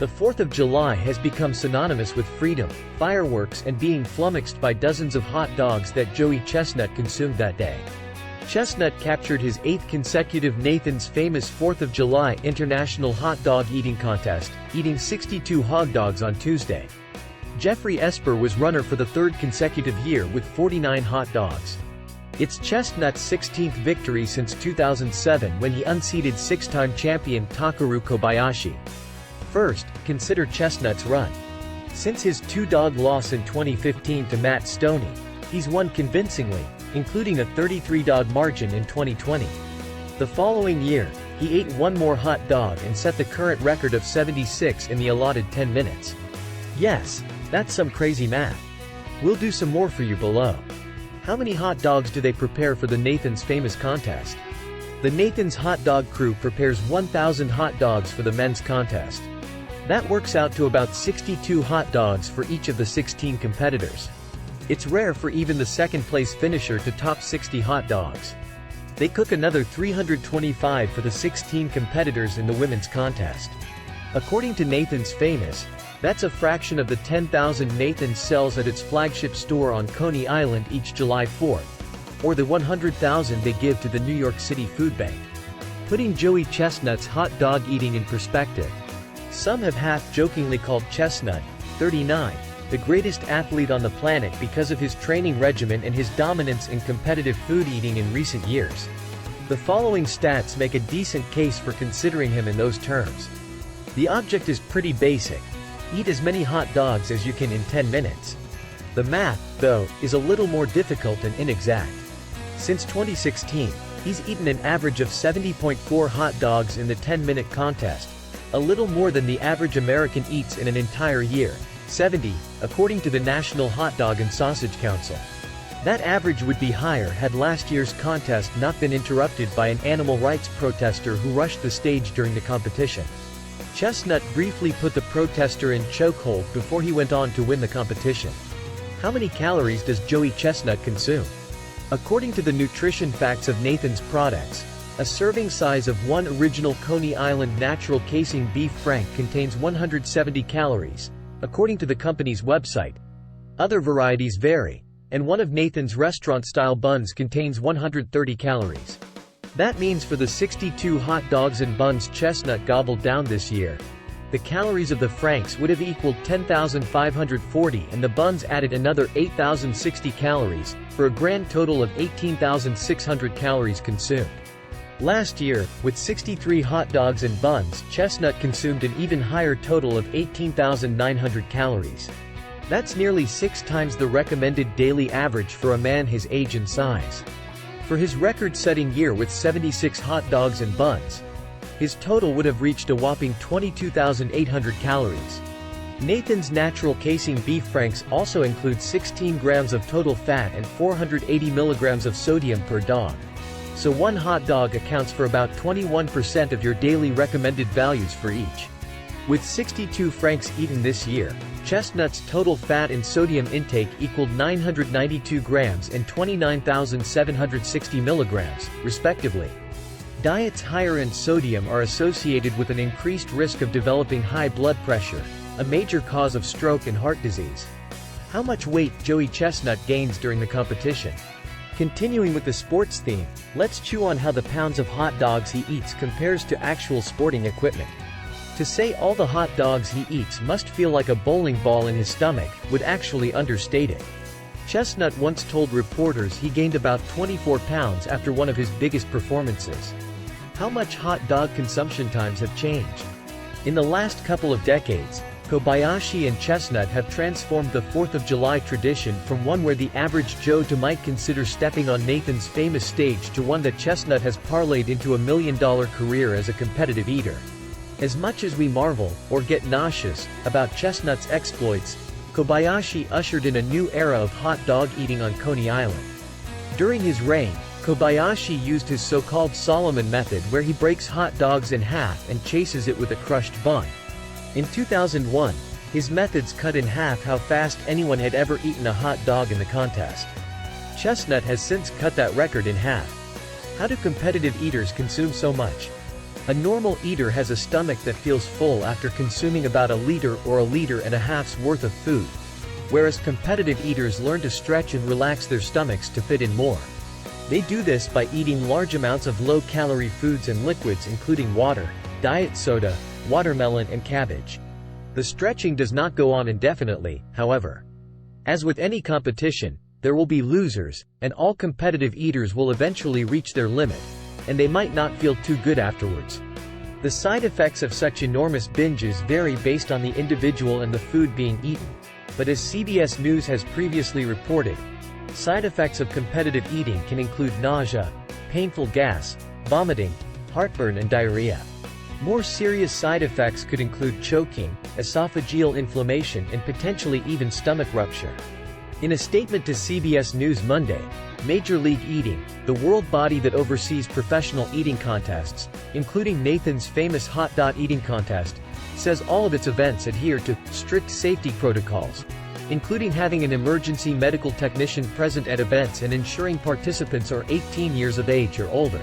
The 4th of July has become synonymous with freedom, fireworks and being flummoxed by dozens of hot dogs that Joey Chestnut consumed that day. Chestnut captured his 8th consecutive Nathan's famous 4th of July International Hot Dog Eating Contest, eating 62 hot dogs on Tuesday. Jeffrey Esper was runner for the 3rd consecutive year with 49 hot dogs. It's Chestnut's 16th victory since 2007 when he unseated 6-time champion Takeru Kobayashi. First, consider Chestnut's run. Since his 2-dog loss in 2015 to Matt Stoney, he's won convincingly, including a 33-dog margin in 2020. The following year, he ate one more hot dog and set the current record of 76 in the allotted 10 minutes. Yes, that's some crazy math. We'll do some more for you below. How many hot dogs do they prepare for the Nathan's famous contest? The Nathan's Hot Dog Crew prepares 1,000 hot dogs for the men's contest. That works out to about 62 hot dogs for each of the 16 competitors. It's rare for even the second-place finisher to top 60 hot dogs. They cook another 325 for the 16 competitors in the women's contest. According to Nathan's Famous, that's a fraction of the 10,000 Nathan's sells at its flagship store on Coney Island each July 4th, or the 100,000 they give to the New York City Food Bank. Putting Joey Chestnut's hot dog eating in perspective, some have half-jokingly called Chestnut, 39, the greatest athlete on the planet because of his training regimen and his dominance in competitive food eating in recent years. The following stats make a decent case for considering him in those terms. The object is pretty basic. Eat as many hot dogs as you can in 10 minutes. The math, though, is a little more difficult and inexact. Since 2016, he's eaten an average of 70.4 hot dogs in the 10-minute contest, a little more than the average American eats in an entire year, 70, according to the National Hot Dog and Sausage Council. That average would be higher had last year's contest not been interrupted by an animal rights protester who rushed the stage during the competition. Chestnut briefly put the protester in chokehold before he went on to win the competition. How many calories does Joey Chestnut consume? According to the nutrition facts of Nathan's products, a serving size of one original Coney Island natural casing beef frank contains 170 calories, according to the company's website. Other varieties vary, and one of Nathan's restaurant-style buns contains 130 calories. That means for the 62 hot dogs and buns Chestnut gobbled down this year, the calories of the franks would have equaled 10,540 and the buns added another 8,060 calories, for a grand total of 18,600 calories consumed. Last year, with 63 hot dogs and buns, Chestnut consumed an even higher total of 18,900 calories. That's nearly 6 times the recommended daily average for a man his age and size. For his record-setting year with 76 hot dogs and buns, his total would have reached a whopping 22,800 calories. Nathan's natural casing beef franks also include 16 grams of total fat and 480 milligrams of sodium per dog. So one hot dog accounts for about 21% of your daily recommended values for each. With 62 franks eaten this year, Chestnut's total fat and sodium intake equaled 992 grams and 29,760 milligrams, respectively. Diets higher in sodium are associated with an increased risk of developing high blood pressure, a major cause of stroke and heart disease. How much weight Joey Chestnut gains during the competition? Continuing with the sports theme, let's chew on how the pounds of hot dogs he eats compares to actual sporting equipment. To say all the hot dogs he eats must feel like a bowling ball in his stomach would actually understate it. Chestnut once told reporters he gained about 24 pounds after one of his biggest performances. How much hot dog consumption times have changed? In the last couple of decades, Kobayashi and Chestnut have transformed the 4th of July tradition from one where the average Joe might consider stepping on Nathan's Famous stage to one that Chestnut has parlayed into a $1 million career as a competitive eater. As much as we marvel, or get nauseous, about Chestnut's exploits, Kobayashi ushered in a new era of hot dog eating on Coney Island. During his reign, Kobayashi used his so-called Solomon method where he breaks hot dogs in half and chases it with a crushed bun. In 2001, his methods cut in half how fast anyone had ever eaten a hot dog in the contest. Chestnut has since cut that record in half. How do competitive eaters consume so much? A normal eater has a stomach that feels full after consuming about a liter or a liter and a half's worth of food, whereas competitive eaters learn to stretch and relax their stomachs to fit in more. They do this by eating large amounts of low-calorie foods and liquids including water, diet soda, watermelon and cabbage. The stretching does not go on indefinitely, however. As with any competition, there will be losers, and all competitive eaters will eventually reach their limit, and they might not feel too good afterwards. The side effects of such enormous binges vary based on the individual and the food being eaten, but as CBS News has previously reported, side effects of competitive eating can include nausea, painful gas, vomiting, heartburn and diarrhea. More serious side effects could include choking, esophageal inflammation and potentially even stomach rupture. In a statement to CBS News Monday, Major League Eating, the world body that oversees professional eating contests, including Nathan's famous hot dog eating contest, says all of its events adhere to strict safety protocols, including having an emergency medical technician present at events and ensuring participants are 18 years of age or older.